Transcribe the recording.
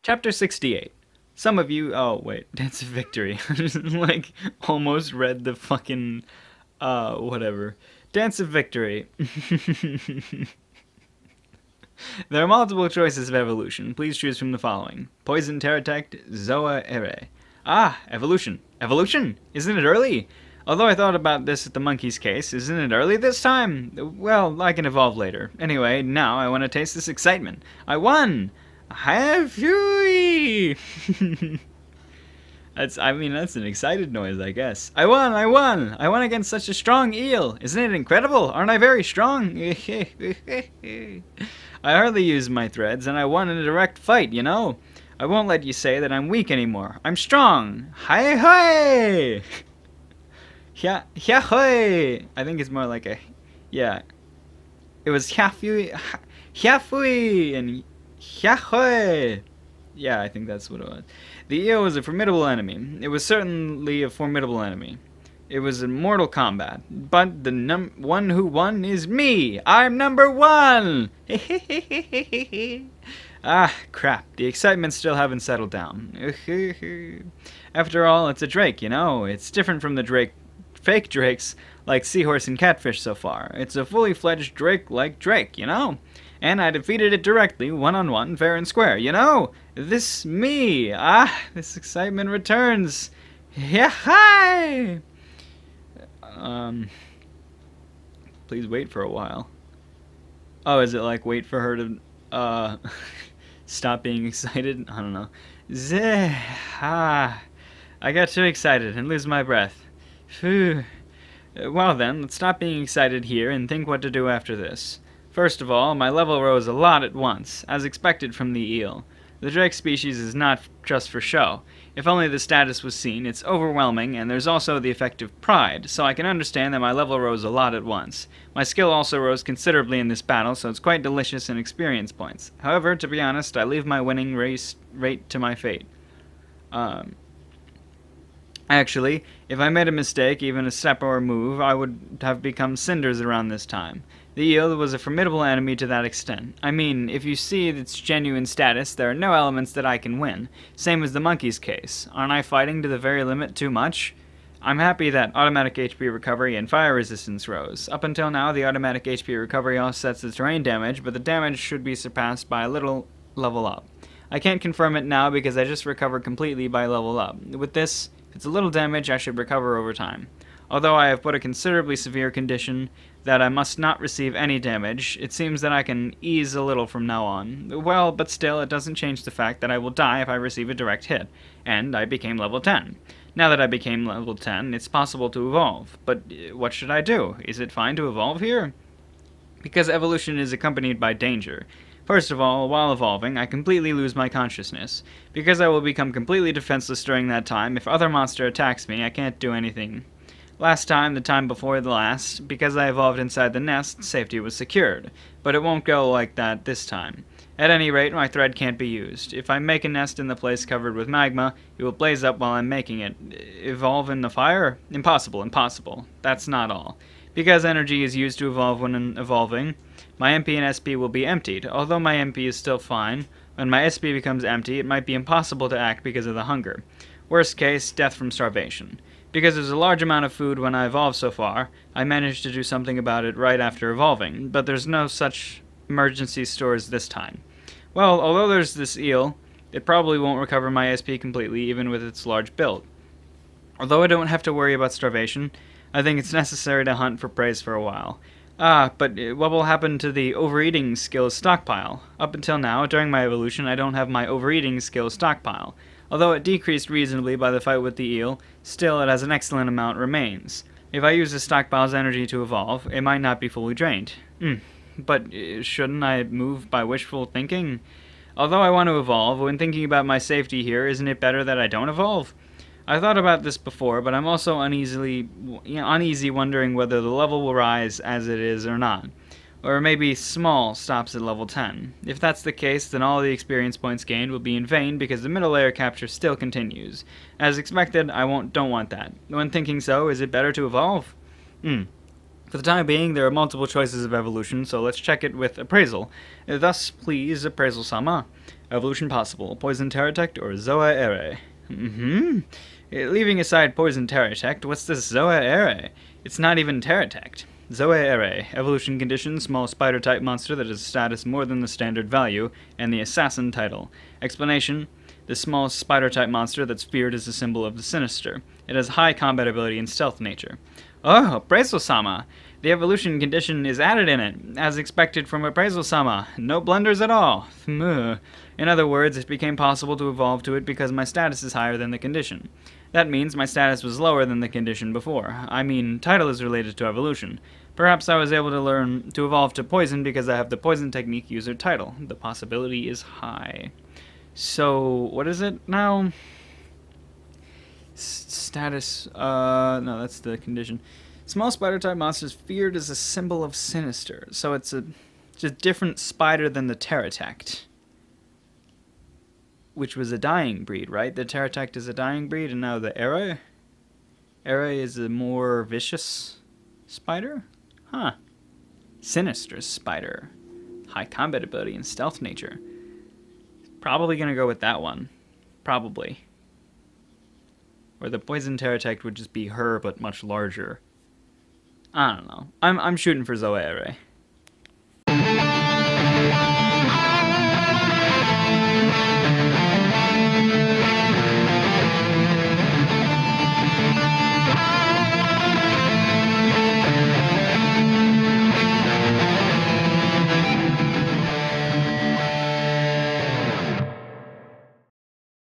Chapter 68. Some of you... Oh, wait. Dance of Victory. Like, almost read the fucking... whatever. Dance of Victory. There are multiple choices of evolution. Please choose from the following. Poison Pterodactyl, Zoa Ere. Ah, evolution. Evolution? Isn't it early? Although I thought about this at the monkey's case, isn't it early this time? Well, I can evolve later. Anyway, now I want to taste this excitement. I won! Have you? That's an excited noise, I guess. I won! I won! I won against such a strong eel! Isn't it incredible? Aren't I very strong? I hardly used my threads, and I won in a direct fight, you know? I won't let you say that I'm weak anymore. I'm strong! Hi hi! Yeah, hi! I think it's more like a... Yeah. It was Hyafui and Hyahoi! Yeah, I think that's what it was. The eel was a formidable enemy. It was certainly a formidable enemy. It was in mortal combat. But the one who won is me! I'm number one! Ah, crap. The excitement still haven't settled down. After all, it's a drake, you know? It's different from the fake drakes like seahorse and catfish so far. It's a fully fledged drake like drake, you know? And I defeated it directly, one-on-one, fair and square, you know? This me! Ah, this excitement returns! Yeah, hi! Please wait for a while. Oh, is it like wait for her to, stop being excited? I don't know. I got too excited and lose my breath. Phew. Well then, let's stop being excited here and think what to do after this. First of all, my level rose a lot at once, as expected from the eel. The drake species is not just for show. If only the status was seen, it's overwhelming, and there's also the effect of pride, so I can understand that my level rose a lot at once. My skill also rose considerably in this battle, so it's quite delicious in experience points. However, to be honest, I leave my winning rate to my fate. Actually, if I made a mistake, even a step or a move, I would have become cinders around this time. The eel was a formidable enemy to that extent. I mean, if you see its genuine status, there are no elements that I can win. Same as the monkey's case. Aren't I fighting to the very limit too much? I'm happy that automatic HP recovery and fire resistance rose. Up until now, the automatic HP recovery offsets the terrain damage, but the damage should be surpassed by a little level up. I can't confirm it now because I just recovered completely by level up. With this, if it's a little damage, I should recover over time. Although I have put a considerably severe condition that I must not receive any damage, it seems that I can ease a little from now on. Well, but still, it doesn't change the fact that I will die if I receive a direct hit. And I became level 10. Now that I became level 10, it's possible to evolve. But what should I do? Is it fine to evolve here? Because evolution is accompanied by danger. First of all, while evolving, I completely lose my consciousness. Because I will become completely defenseless during that time, if other monster attacks me, I can't do anything. Last time, the time before the last, because I evolved inside the nest, safety was secured. But it won't go like that this time. At any rate, my thread can't be used. If I make a nest in the place covered with magma, it will blaze up while I'm making it. Evolve in the fire? Impossible, impossible. That's not all. Because energy is used to evolve when evolving, my MP and SP will be emptied. Although my MP is still fine, when my SP becomes empty, it might be impossible to act because of the hunger. Worst case, death from starvation. Because there's a large amount of food when I evolve so far, I managed to do something about it right after evolving, but there's no such emergency stores this time. Well, although there's this eel, it probably won't recover my SP completely, even with its large build. Although I don't have to worry about starvation, I think it's necessary to hunt for prey for a while. But what will happen to the overeating skill stockpile? Up until now, during my evolution, I don't have my overeating skill stockpile. Although it decreased reasonably by the fight with the eel, still it has an excellent amount remains. If I use the stockpile's energy to evolve, it might not be fully drained. But shouldn't I move by wishful thinking? Although I want to evolve, when thinking about my safety here, isn't it better that I don't evolve? I thought about this before, but I'm also uneasy wondering whether the level will rise as it is or not. Or maybe small stops at level 10. If that's the case, then all the experience points gained will be in vain because the middle layer capture still continues. As expected, don't want that. When thinking so, is it better to evolve? For the time being, there are multiple choices of evolution, so let's check it with appraisal. Thus, please, appraisal-sama. Evolution possible, poison Terratect or Zoa Ere? Leaving aside poison Terratect, what's this Zoa Ere? It's not even Terratect. Zoa Ere, evolution condition, small spider-type monster that has a status more than the standard value, and the assassin title. Explanation: this small spider-type monster that's feared is a symbol of the sinister. It has high combat ability and stealth nature. Oh, Appraisal-sama! The evolution condition is added in it, as expected from Appraisal-sama. No blunders at all. In other words, it became possible to evolve to it because my status is higher than the condition. That means my status was lower than the condition before. I mean, title is related to evolution. Perhaps I was able to learn to evolve to poison because I have the poison technique user title. The possibility is high. So, what is it now? Status, no, that's the condition. Small spider-type monsters feared as a symbol of sinister. So it's a just different spider than the Terratect, which was a dying breed, right? The Terratect is a dying breed, and now the Ere is a more vicious spider? Huh. Sinister spider. High combat ability and stealth nature. Probably gonna go with that one. Probably. Or the poison Terratect would just be her, but much larger. I don't know. I'm shooting for Zoa Ere.